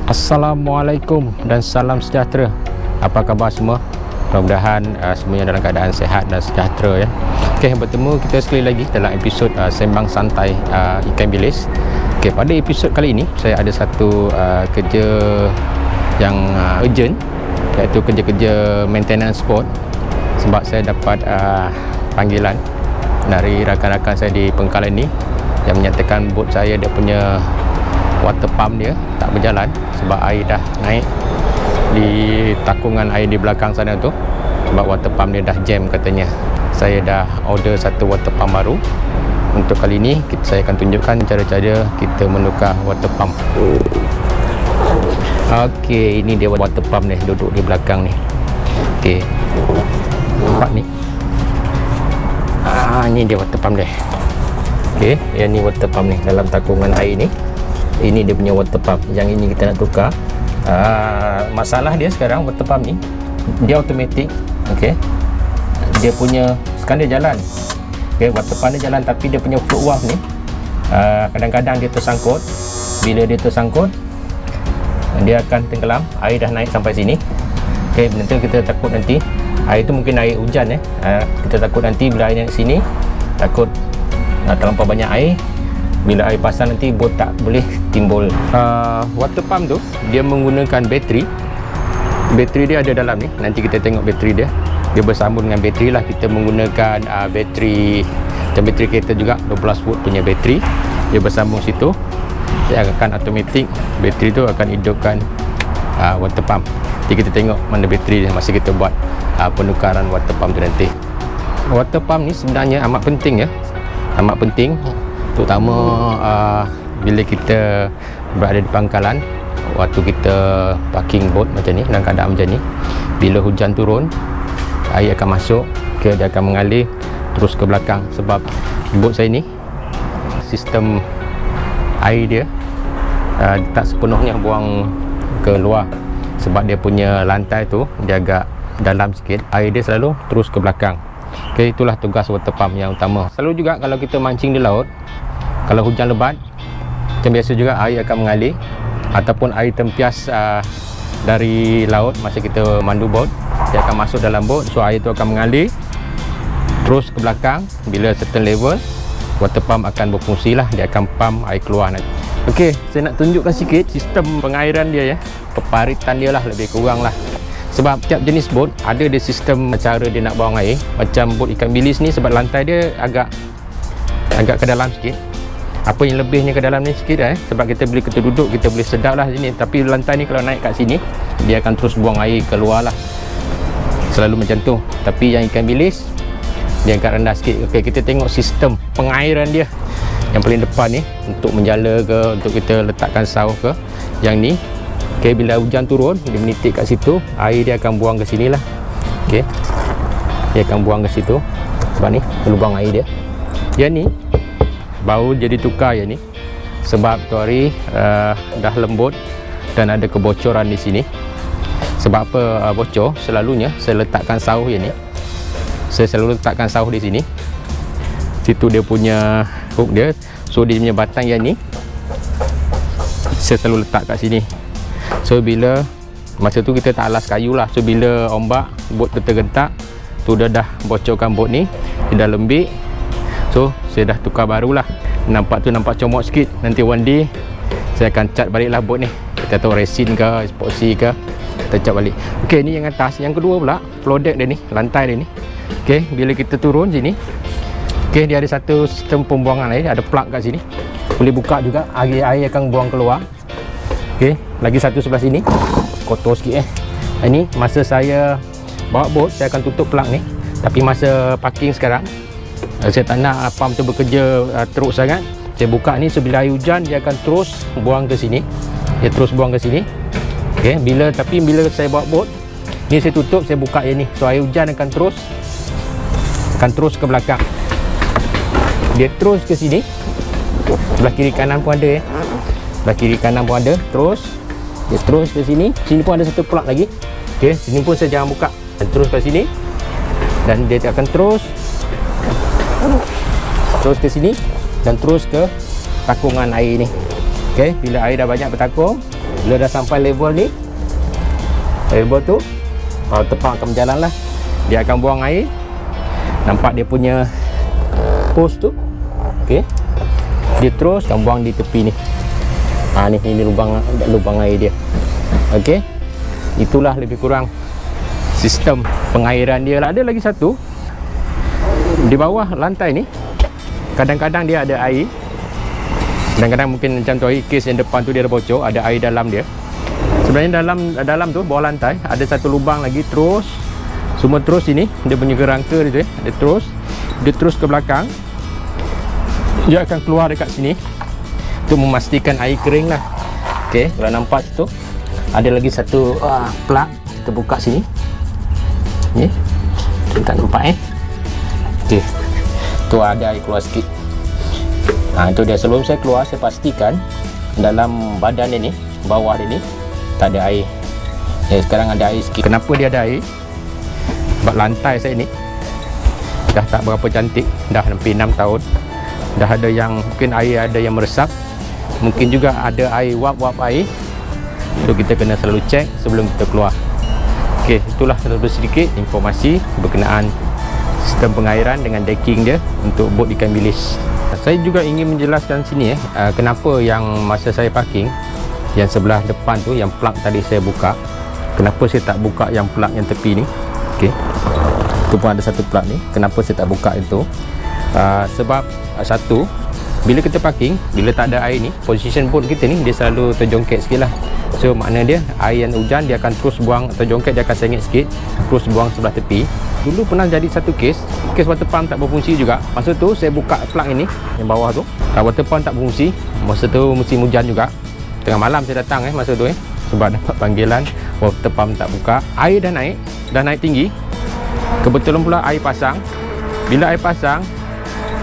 Assalamualaikum dan salam sejahtera. Apa khabar semua? Mudah-mudahan semuanya dalam keadaan sehat dan sejahtera ya. Okey, bertemu kita sekali lagi dalam episod Sembang Santai Ikan Bilis. Okey, pada episod kali ini saya ada satu kerja yang urgent, iaitu kerja-kerja maintenance boat. Sebab saya dapat panggilan dari rakan-rakan saya di Pengkalan ni yang menyatakan bot saya dia punya water pump dia tak berjalan sebab air dah naik di takungan air di belakang sana tu, sebab water pump dia dah jam katanya. Saya dah order satu water pump baru. Untuk kali ni saya akan tunjukkan cara-cara kita menukar water pump. Okey, ini dia water pump ni, duduk di belakang ni. Okey, nampak ni. Ini dia water pump dia. Okey, yang ni water pump ni dalam takungan air ni. Ini dia punya water pump. Yang ini kita nak tukar. Masalah dia sekarang water pump ni dia automatic. Okey, dia punya sekarang dia jalan. Okey, water pump dia jalan, tapi dia punya float valve ni kadang-kadang dia tersangkut. Bila dia tersangkut, dia akan tenggelam. Air dah naik sampai sini. Okey, nanti kita takut nanti air tu mungkin air hujan kita takut nanti bila air naik sini, takut terlampau banyak air. Bila air pasang nanti bot tak boleh timbul. Water pump tu dia menggunakan bateri. Bateri dia ada dalam ni. Nanti kita tengok bateri dia. Dia bersambung dengan bateri lah. Kita menggunakan bateri, macam bateri kereta juga, 12 volt punya bateri. Dia bersambung situ. Dia akan automatik. Bateri tu akan hidupkan water pump. Jadi kita tengok mana bateri dia masa kita buat penukaran water pump tu nanti. Water pump ni sebenarnya amat penting ya. Amat penting, terutama bila kita berada di pangkalan, waktu kita parking boat macam ni, dalam keadaan macam ni, bila hujan turun, air akan masuk dia akan mengalir terus ke belakang. Sebab boat saya ni sistem air dia tak sepenuhnya buang ke luar, sebab dia punya lantai tu dia agak dalam sikit, air dia selalu terus ke belakang. Okay, itulah tugas water pump yang utama. Selalu juga kalau kita mancing di laut, kalau hujan lebat macam biasa juga, air akan mengalir ataupun air tempias dari laut masa kita mandu bot, dia akan masuk dalam bot. So air tu akan mengalir terus ke belakang. Bila certain level, water pump akan berfungsi lah, dia akan pump air keluar nanti. Okey, saya nak tunjukkan sikit sistem pengairan dia ya, peparitan dia lah lebih kurang lah. Sebab tiap jenis bot ada dia sistem cara dia nak buang air. Macam bot ikan bilis ni, sebab lantai dia agak ke dalam sikit. Apa yang lebihnya ke dalam ni sikit sebab kita bila kita duduk kita boleh sedap lah sini. Tapi lantai ni kalau naik kat sini, dia akan terus buang air keluar lah. Selalu macam tu. Tapi yang ikan bilis dia agak rendah sikit. Okey, kita tengok sistem pengairan dia. Yang paling depan ni untuk menjala ke, untuk kita letakkan saus ke. Yang ni, okey, bila hujan turun dia menitik kat situ, air dia akan buang ke sini lah. Okey, dia akan buang ke situ. Sebab ni lubang air dia. Yang ni baru jadi tukar yang ni, sebab tu hari dah lembut dan ada kebocoran di sini. Sebab apa bocor? Selalunya saya letakkan saus yang ni. Saya selalu letakkan saus di sini. Situ dia punya hook dia. So dia punya batang yang ni saya selalu letak kat sini. So bila masa tu kita tak alas kayu lah. So bila ombak bot tergentak tu, dia dah bocorkan bot ni, dia dah lembik. So saya dah tukar barulah. Nampak comot sikit. Nanti one day saya akan cat balik lah bot ni. Kita tahu resin ke, epoxy ke, kita cat balik. Okey, ni yang atas. Yang kedua pula, floor deck dia ni, lantai dia ni. Okey, bila kita turun sini, okey, dia ada satu sistem pembuangan air. Ada plug kat sini, boleh buka juga, air akan buang keluar. Okey, lagi satu sebelah sini, kotor sikit Ini masa saya bawa bot, saya akan tutup plug ni. Tapi masa parking sekarang, saya tak nak pump tu bekerja teruk sangat. Saya buka ni, so bila air hujan dia akan terus buang ke sini. Dia terus buang ke sini. Okey, bila saya bawa bot ni, saya tutup, saya buka yang ni. So air hujan akan terus ke belakang. Dia terus ke sini. Sebelah kiri kanan pun ada Sebelah kiri kanan pun ada. Terus dia terus ke sini. Sini pun ada satu plug lagi. Okey, sini pun saya jangan buka. Dan terus ke sini. Dan dia akan terus ke sini dan terus ke takungan air ni. Okey, bila air dah banyak bertakung, Bila dah sampai level ni, level tu water pump akan berjalan lah. Dia akan buang air. Nampak dia punya hose tu, okey, dia terus akan buang di tepi ni. Ini lubang air dia. Okey, itulah lebih kurang sistem pengairan dia lah. Ada lagi satu di bawah lantai ni, kadang-kadang dia ada air. Kadang-kadang mungkin macam tu air kes yang depan tu dia ada bocor, ada air dalam dia. Sebenarnya dalam tu bawah lantai ada satu lubang lagi, terus semua terus ini dia punya kerangka dia, dia terus ke belakang. Dia akan keluar dekat sini untuk memastikan air kering lah. Okey, kalau nampak situ ada lagi satu plug. Kita buka sini ni, kita tak nampak okey, tu ada air keluar sikit. Itu dia. Sebelum saya keluar, saya pastikan dalam badan dia ni, bawah dia ni tak ada air. Sekarang ada air sikit. Kenapa dia ada air? Sebab lantai saya ni dah tak berapa cantik, dah hampir 6 tahun. Dah ada yang mungkin air ada yang meresap, mungkin juga ada air wap air. So kita kena selalu cek sebelum kita keluar. Okey, itulah sedikit informasi berkenaan sistem pengairan dengan decking dia untuk bot ikan bilis. Saya juga ingin menjelaskan sini kenapa yang masa saya parking yang sebelah depan tu, yang plug tadi saya buka, kenapa saya tak buka yang plug yang tepi ni. Okey, tu pun ada satu plug ni. Kenapa saya tak buka itu? Sebab satu, bila kita parking, bila tak ada air ni, position boat kita ni dia selalu terjongkit sikit lah. So makna dia air yang hujan dia akan terus buang, terjongkit dia akan sengit sikit, terus buang sebelah tepi. Dulu pernah jadi satu kes water pump tak berfungsi juga. Masa tu saya buka plug ini yang bawah tu, water pump tak berfungsi. Masa tu musim hujan juga, tengah malam saya datang masa tu sebab dapat panggilan water pump tak buka. Air dah naik tinggi. Kebetulan pula air pasang. Bila air pasang,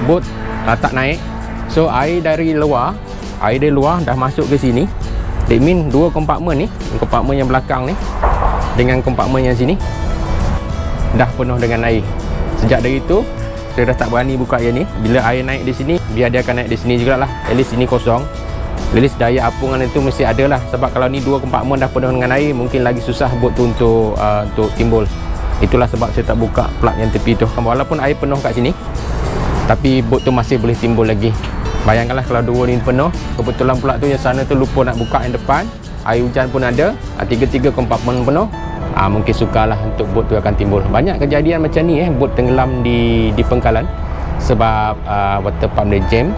bot tak naik. So air dari luar dah masuk ke sini. That mean dua kompartmen ni, kompartmen yang belakang ni dengan kompartmen yang sini dah penuh dengan air. Sejak dari itu saya dah tak berani buka yang ni. Bila air naik di sini, biar dia akan naik di sini jugalah. At least ini kosong. At least daya apungan itu mesti ada lah. Sebab kalau ni dua kompartmen dah penuh dengan air, mungkin lagi susah bot tu untuk timbul. Itulah sebab saya tak buka plug yang tepi tu. Walaupun air penuh kat sini, tapi bot tu masih boleh timbul lagi. Bayangkanlah kalau dua ni penuh, kebetulan pula tu yang sana tu lupa nak buka yang depan, air hujan pun ada, tiga kompartmen penuh, mungkin sukarlah untuk bot tu akan timbul. Banyak kejadian macam ni bot tenggelam di pangkalan sebab water pump dia jam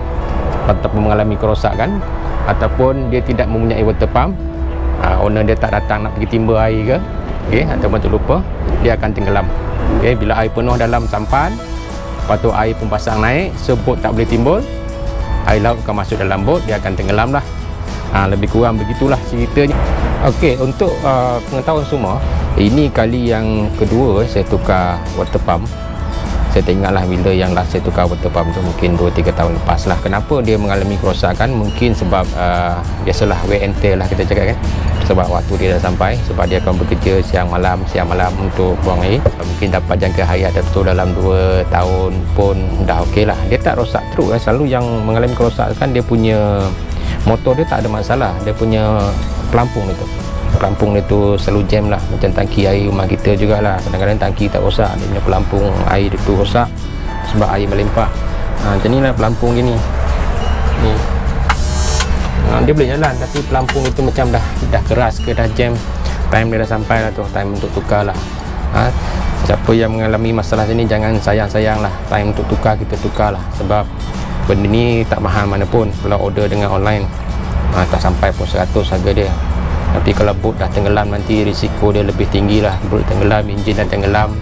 ataupun mengalami kerosakan, ataupun dia tidak mempunyai water pump, owner dia tak datang nak pergi timba air ke, ataupun terlupa, dia akan tenggelam. Bila air penuh dalam sampan, lepas tu air pun pasang naik, so bot tak boleh timbul, air laut akan masuk dalam bot, dia akan tenggelam lah. Lebih kurang begitulah ceritanya. Okey, untuk pengetahuan semua, ini kali yang kedua saya tukar water pump. Saya tak ingatlah bila yang last saya tukar water pump tu, mungkin 2-3 tahun lepas lah. Kenapa dia mengalami kerosakan? Mungkin sebab biasalah wear and tear lah kita cakap kan. Sebab waktu dia dah sampai, sebab dia akan bekerja siang malam untuk buang air. Mungkin dapat jangka hayat betul dalam 2 tahun pun dah okey lah. Dia tak rosak terus kan. Selalu yang mengalami kerosakan dia punya motor dia tak ada masalah. Dia punya pelampung dia tu selalu jam lah. Macam tangki air rumah kita jugalah, kadang-kadang tangki tak rosak, dia punya pelampung air dia tu rosak sebab air melimpah. Macam ni lah pelampung gini ni. Dia boleh jalan, tapi pelampung itu macam dah keras ke, dah jam. Time dia dah sampai lah tu, time untuk tukar lah. Siapa yang mengalami masalah sini, jangan sayang-sayang lah. Time untuk tukar, kita tukar lah. Sebab benda ni tak mahal mana pun. Kalau order dengan online, tak sampai pun 100 harga dia. Tapi kalau bot dah tenggelam, nanti risiko dia lebih tinggi lah. Bot tenggelam, enjin dah tenggelam,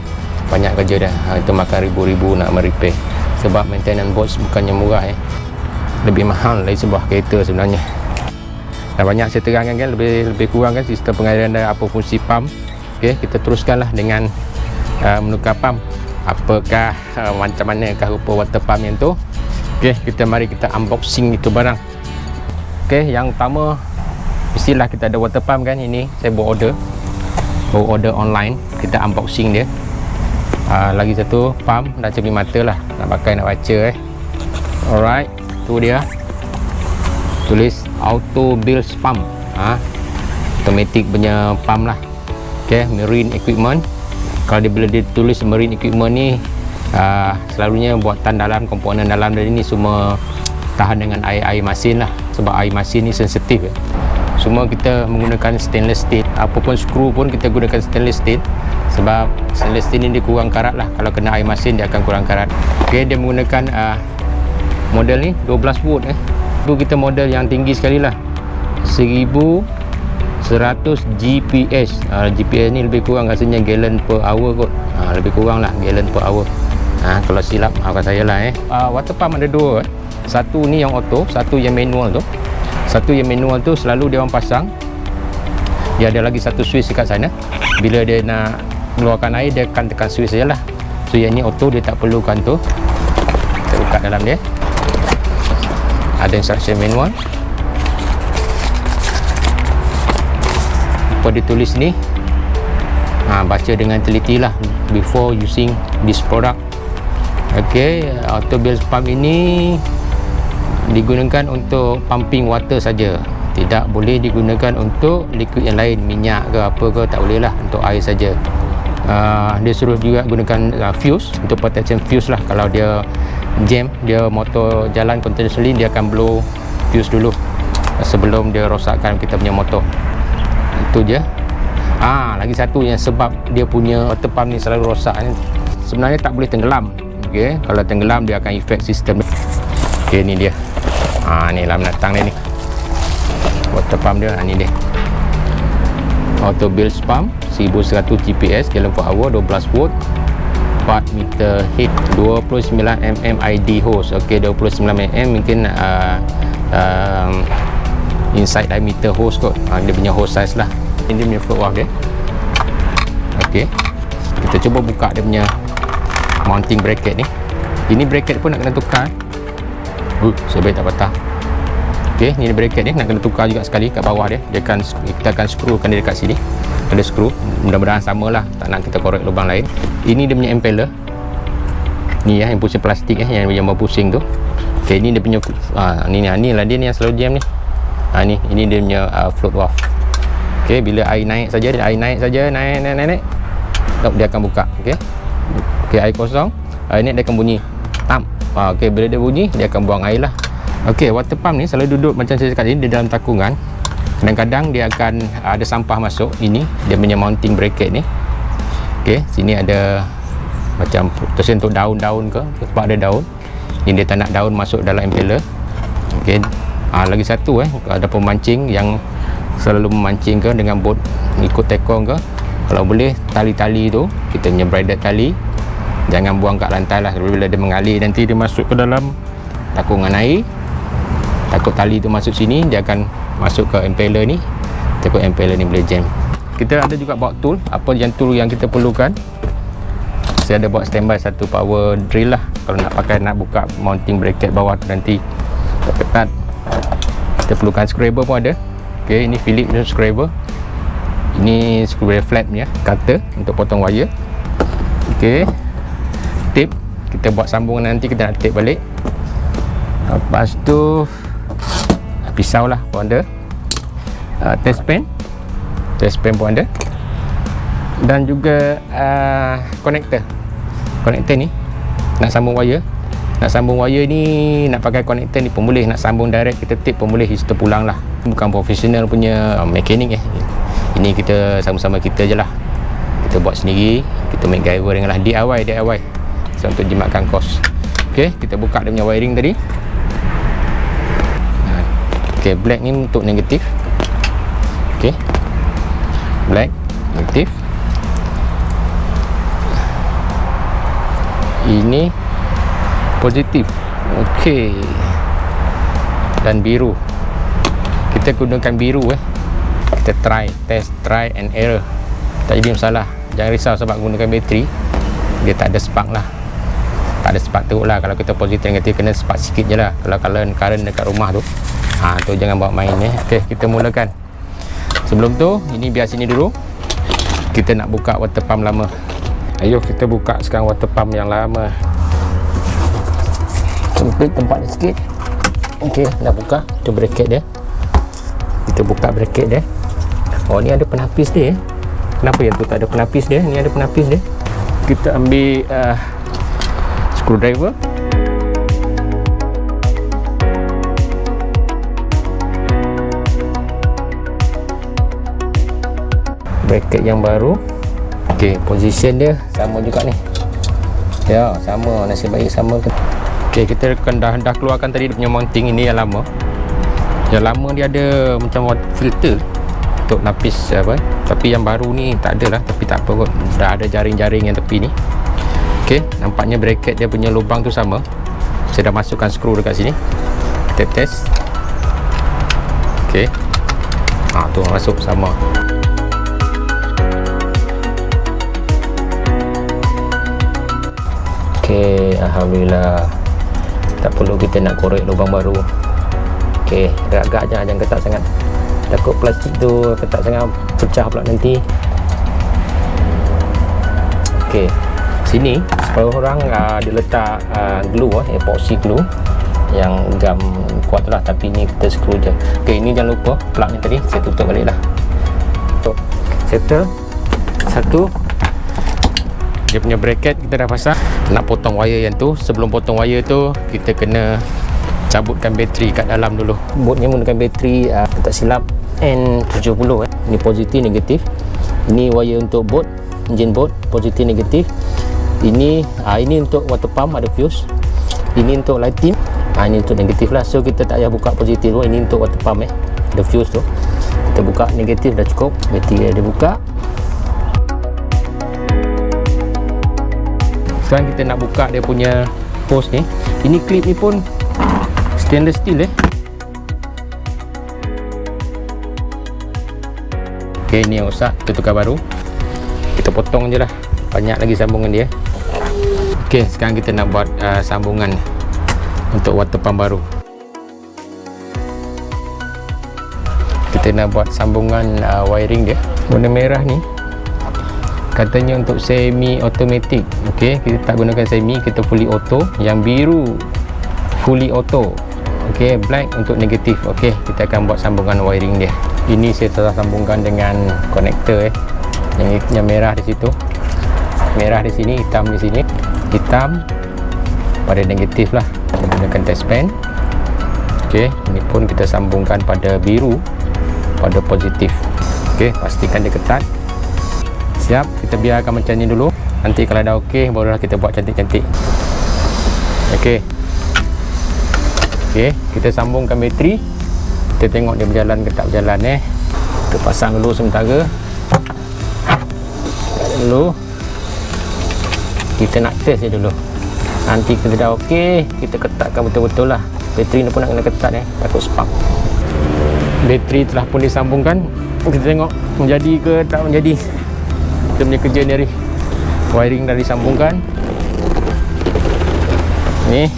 banyak kerja dah. Itu makan ribu-ribu nak merepair. Sebab maintenance bot bukannya murah lebih mahal dari sebuah kereta sebenarnya. Dah banyak saya terangkan kan, lebih kurang kan sistem pengairan dan apa fungsi pump. Okey, kita teruskanlah dengan menukar pump. Apakah macam manakah rupa water pump yang tu. Okey, mari kita unboxing itu barang. Okey, yang pertama mestilah kita ada water pump kan. Ini saya buat order online, kita unboxing dia. Lagi satu pump dah cermin mata lah, nak pakai nak baca Alright, tu dia tulis auto bills pump. automatic punya pump lah. Okay, marine equipment. Kalau bila dia tulis marine equipment ni, selalunya buatan dalam, komponen dalam dari ni semua tahan dengan air masin lah, sebab air masin ni sensitif. Semua kita menggunakan stainless steel, apapun skru pun kita gunakan stainless steel, sebab stainless steel ni dia kurang karat lah. Kalau kena air masin dia akan kurang karat. Okay, dia menggunakan model ni 12 volt. Itu kita model yang tinggi sekali lah, 1100 GPS. GPS ni lebih kurang rasanya gallon per hour kot. Lebih kurang lah gallon per hour. Kalau silap maafkan saya lah. Water pump ada dua. Satu ni yang auto, satu yang manual tu. Satu yang manual tu selalu dia orang pasang, dia ada lagi satu switch dekat sana. Bila dia nak keluarkan air, dia akan tekan switch sajalah. So yang ni auto, dia tak perlukan tu. Kita buka dalam dia, ada instruction manual. Apa dia tulis ni, baca dengan teliti lah before using this product. Okay, auto bilge pump ini digunakan untuk pumping water saja, tidak boleh digunakan untuk liquid yang lain, minyak ke apa ke, tak boleh lah, untuk air saja. Dia suruh juga gunakan fuse untuk protection fuse lah. Kalau dia jam, dia motor jalan continuously, dia akan blow fuse dulu sebelum dia rosakkan kita punya motor. Itu je. Lagi satu yang sebab dia punya water pump ni selalu rosak ni, sebenarnya tak boleh tenggelam. Okay, kalau tenggelam dia akan efek sistem. Okay, ni dia. Ni dalam datang dia ni, water pump dia. Ni dia, auto bilge pump 1100 GPS, gallon per hour, 12 volt, 4 meter head, 29 mm ID hose. Ok, 29 mm mungkin inside diameter hose kot. Dia punya hose size lah. Ini dia punya float valve dia. Ok, kita cuba buka dia punya mounting bracket ni. Ini bracket pun nak kena tukar. Sebaik tak patah. Ok, ni bracket ni nak kena tukar juga sekali kat bawah dia. Kita akan skrukan dia dekat sini. Ada skru, mudah-mudahan sama lah, tak nak kita korek lubang lain. Ini dia punya impeller ni yang pusing plastik yang berpusing tu. Ok, ni dia punya ni lah dia ni yang selalu jam ni. Ini dia punya float valve. Ok, bila air naik saja, naik, dia akan buka. Ok, air kosong, air naik dia akan bunyi tam. Ok, bila dia bunyi, dia akan buang air lah. Ok, water pump ni selalu duduk macam saya cakap ni, di dalam takungan. Kadang-kadang dia akan ada sampah masuk. Ini dia punya mounting bracket ni. Ok, sini ada macam terus untuk daun-daun ke, sebab ada daun. Ini dia tak nak daun masuk dalam impeller. Ok, lagi satu ada pemancing yang selalu memancing ke dengan bot ikut tekong ke. Kalau boleh tali-tali tu, kita punya braided tali, jangan buang kat lantai lah. Bila dia mengalir nanti dia masuk ke dalam takungan air, takut tali tu masuk sini, dia akan masuk ke impeller ni, takut impeller ni boleh jam. Kita ada juga bawa tool. Apa yang tool yang kita perlukan, saya ada buat standby satu power drill lah. Kalau nak pakai, nak buka mounting bracket bawah tu nanti ketat. Kita perlukan scraper pun ada. Ok, ini Phillips scraper. Ini screwdriver flat punya cutter untuk potong wire. Ok, tape, kita buat sambungan nanti kita nak tape balik. Lepas tu pisau lah pun ada. Test pen pun ada. Dan juga connector ni nak sambung wire. Nak sambung wire ni, nak pakai connector ni pun boleh, nak sambung direct kita tape pun boleh, kita pulang lah. Bukan profesional punya mekanik ini kita sama-sama kita je lah, kita buat sendiri, kita make gaya dengan lah, DIY so, untuk jimatkan kos. Ok, kita buka dia punya wiring tadi. Ok, black ni untuk negatif. Ok, black, negatif. Ini positif. Ok, dan biru. Kita gunakan biru kita try and error. Tak jadi masalah, jangan risau sebab gunakan bateri, dia tak ada spark lah. Tak ada spark teruk lah. Kalau kita positif negatif, kena spark sikit je lah. Kalau current dekat rumah tu, tu jangan bawa main Ok, kita mulakan. Sebelum tu, ini biar sini dulu, kita nak buka water pump lama. Ayuh, kita buka sekarang water pump yang lama. Sempit tempat dia sikit. Ok, nak buka. Itu bracket dia. Kita buka bracket dia. Oh, ni ada penapis dia. Kenapa yang tu tak ada penapis dia? Ni ada penapis dia. Kita ambil screwdriver. Bracket yang baru. Okey, position dia sama juga ni. Ya, sama, nasib baik sama. Okey, kita dah keluarkan tadi dia punya mounting. Ini yang lama. Yang lama dia ada macam filter untuk lapis apa. Tapi yang baru ni tak ada lah, tapi tak apa kot. Dah ada jaring-jaring yang tepi ni. Okey, nampaknya bracket dia punya lubang tu sama. Saya dah masukkan skru dekat sini. Kita test. Okey. Tu masuk sama. Okey, alhamdulillah. Tak perlu kita nak korek lubang baru. Okey, agak-agak je, jangan ketat sangat. Takut plastik tu ketat sangat pecah pula nanti. Okey, sini supaya orang dia letak glue, epoxy glue yang gam kuat tu lah, tapi ni kita screw je. Okey, ini jangan lupa plug ni tadi saya tutup balik lah. Untuk settle satu. Dia punya bracket kita dah pasang. Nak potong wire yang tu, sebelum potong wire tu kita kena cabutkan bateri kat dalam dulu. Boat ni menggunakan bateri tak silap N70 Ini positif negatif. Ini wire untuk boat, engine boat, positif negatif. Ini untuk water pump, ada fuse. Ini untuk lighting, ini untuk negatif lah. So kita tak payah buka positif tu. Ini untuk water pump ada fuse tu. Kita buka negatif dah cukup. Bateri dia buka. Sekarang kita nak buka dia punya hose ni. Ini clip ni pun stainless steel Okey, ni yang rosak, kita tukar baru. Kita potong je lah, banyak lagi sambungan dia. Okey, sekarang kita nak buat sambungan untuk water pump baru. Kita nak buat sambungan wiring dia. Warna merah ni katanya untuk semi automatic. Okey, kita tak gunakan semi, kita fully auto. Yang biru fully auto. Okey, black untuk negatif. Okey, kita akan buat sambungan wiring dia. Ini saya telah sambungkan dengan konektor yang merah di situ. Merah di sini, hitam di sini. Hitam pada negatif lah. Kita gunakan test pen. Okey, ini pun kita sambungkan pada biru pada positif. Okey, pastikan dia ketat. Siap, kita biarkan macam ni dulu. Nanti kalau dah okey, barulah kita buat cantik-cantik. Okey. Okey, kita sambungkan bateri. Kita tengok dia berjalan ke tak berjalan Kita pasang dulu sementara. Dulu. Kita nak test je dulu. Nanti kita dah okey, kita ketatkan betul-betul lah. Bateri ni pun nak kena ketat takut spark. Bateri telah pun disambungkan. Kita tengok menjadi ke tak menjadi. Kita punya kerja ni hari. Wiring dah disambungkan. Ni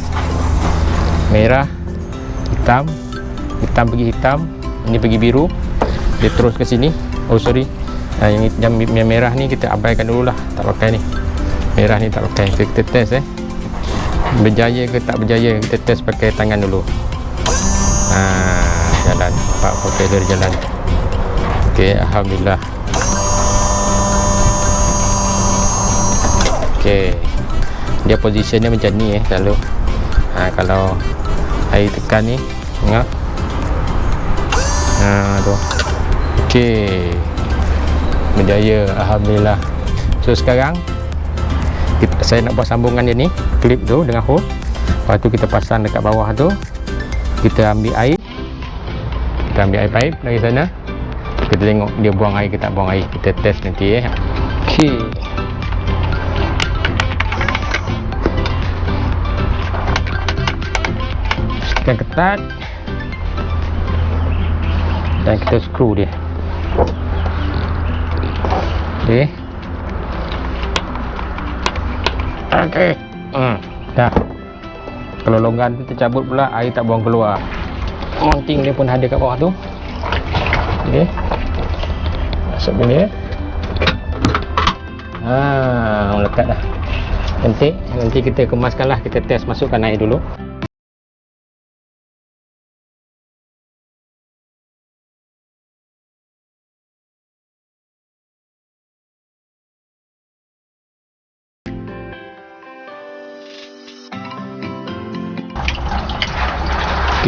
merah, hitam, hitam pergi hitam, ini pergi biru. Dia terus ke sini. Oh sorry, yang merah ni kita abaikan dulu lah, tak pakai ni. Merah ni tak pakai. Kita test berjaya ke tak berjaya. Kita test pakai tangan dulu. Jalan, nampak propeller jalan. Okey, alhamdulillah. Okey, dia positionnya macam ni selalu. Kalau air tekan ni, tengok. Tu. Okey, berjaya, alhamdulillah. So sekarang saya nak buat sambungan dia ni, klip tu dengan hose. Lepas tu kita pasang dekat bawah tu. Kita ambil air. Kita ambil air pipe dari sana. Kita tengok dia buang air ke tak buang air. Kita test nanti Okey. Kita ketat dan kita screw dia. Okey. Okey. Dah. Kalau longgan tu tercabut pula, air tak buang keluar. Mounting dia pun ada kat bawah tu. Okey. Masuk benda. Melekat dah. Nanti kita kemaskan lah. Kita test masukkan air dulu.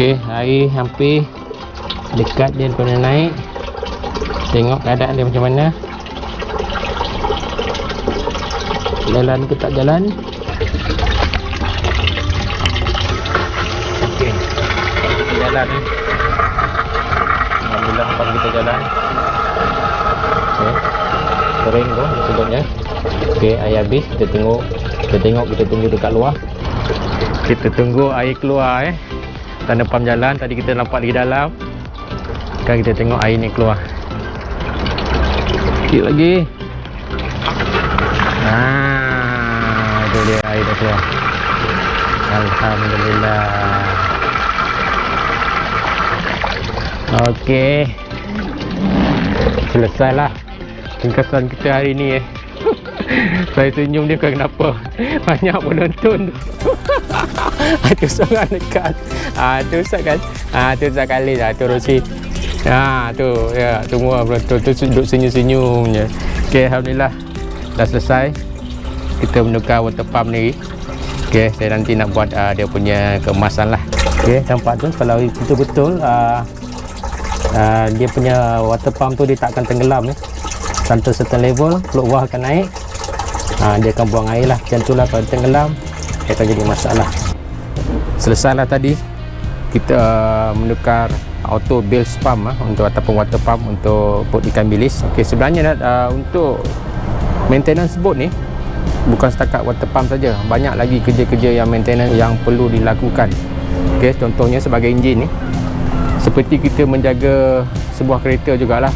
Okey, air hampir dekat dia kena naik. Tengok keadaan dia macam mana. Jalan ke tak jalan? Okey, jalan ni. Alhamdulillah pump kita jalan. Okey, kering tu sebabnya. Okey, air habis. Kita tengok, kita tunggu dekat luar. Kita tunggu air keluar tanda pump jalan. Tadi kita nampak di dalam. Sekarang kita tengok air ni keluar. Sikit lagi. Itu dia, air dah keluar. Alhamdulillah. Okey, selesailah ringkasan kita hari ni. Saya senyum dia kenapa? Banyak penonton. Itu seorang dekat. Tu Ustaz kan? Tu Ustaz Khalid lah, tu Rosi. Tu ya, semua penonton tu duduk senyum-senyum je. Okey, alhamdulillah dah selesai. Kita menukar water pump ni. Okey, saya nanti nak buat dia punya kemasan lah. Okey, nampak tu kalau betul-betul dia punya water pump tu dia tak akan tenggelam sampai certain level, keluar akan naik. Dia akan buang air lah. Macam tu lah, kalau tenggelam dia akan jadi masalah. Selesailah tadi kita menukar auto bilge pump untuk ataupun water pump untuk bot ikan bilis. Okey, sebenarnya untuk maintenance bot ni bukan setakat water pump saja, banyak lagi kerja-kerja yang maintenance yang perlu dilakukan. Okey, contohnya sebagai enjin ni, seperti kita menjaga sebuah kereta jugalah.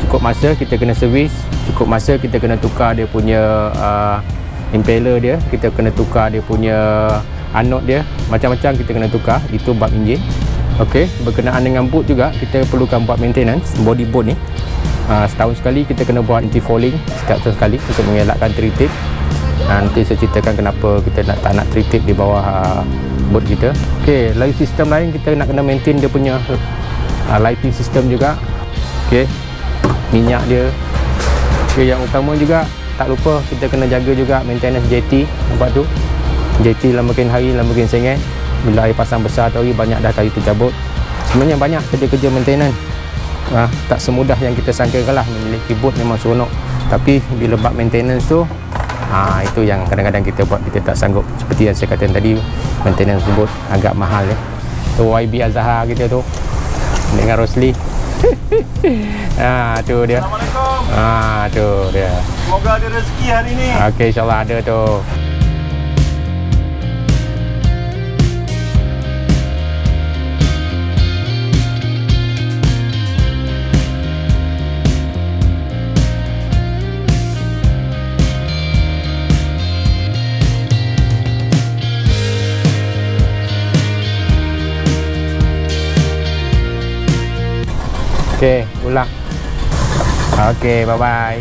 Cukup masa kita kena servis, cukup masa kita kena tukar dia punya impeller dia, kita kena tukar dia punya anode dia, macam-macam kita kena tukar. Itu bab enjin. Okey, berkenaan dengan boot juga kita perlukan buat maintenance body boot ni. Setahun sekali kita kena buat anti-fouling setiap tahun sekali untuk mengelakkan tree-tip. Nanti saya ceritakan kenapa kita tak nak tree-tip di bawah boot kita. Okey, lain sistem lain kita nak kena maintain dia punya lighting system juga. Okey, minyak dia. Okey, yang utama juga tak lupa kita kena jaga juga maintenance JT. Nampak tu, JT makin hari makin sengit. Bila air pasang besar tu banyak dah kayu tercabut. Sebenarnya banyak kerja-kerja maintenance. Tak semudah yang kita sangkakan lah. Memiliki boot memang seronok, tapi bila bab maintenance tu itu yang kadang-kadang kita buat kita tak sanggup. Seperti yang saya katakan tadi, maintenance boot agak mahal tu YB Azhar kita tu dengan Rosli. Tu dia. Assalamualaikum. Tu dia. Semoga ada rezeki hari ni. Okey, insyaAllah ada tu. Okey, ulang. Okey, bye-bye.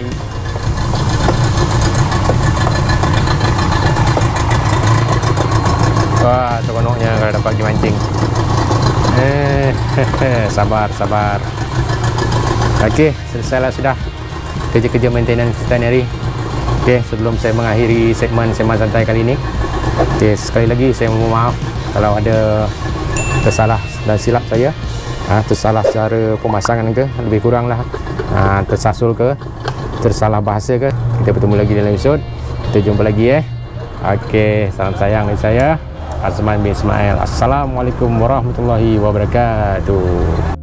Wah, seronoknya kalau dapat pergi mancing. Sabar. Okey, selesailah sudah kerja-kerja maintenance kita ni hari. Okey, sebelum saya mengakhiri segmen Sembang Santai kali ini, okey, sekali lagi saya mohon maaf kalau ada tersalah dan silap saya. Tersalah secara pemasangan ke, lebih kurang lah, tersasul ke, tersalah bahasa ke. Kita bertemu lagi dalam episod. Kita jumpa lagi Okey, salam sayang dari saya, Azman bin Ismail. Assalamualaikum warahmatullahi wabarakatuh.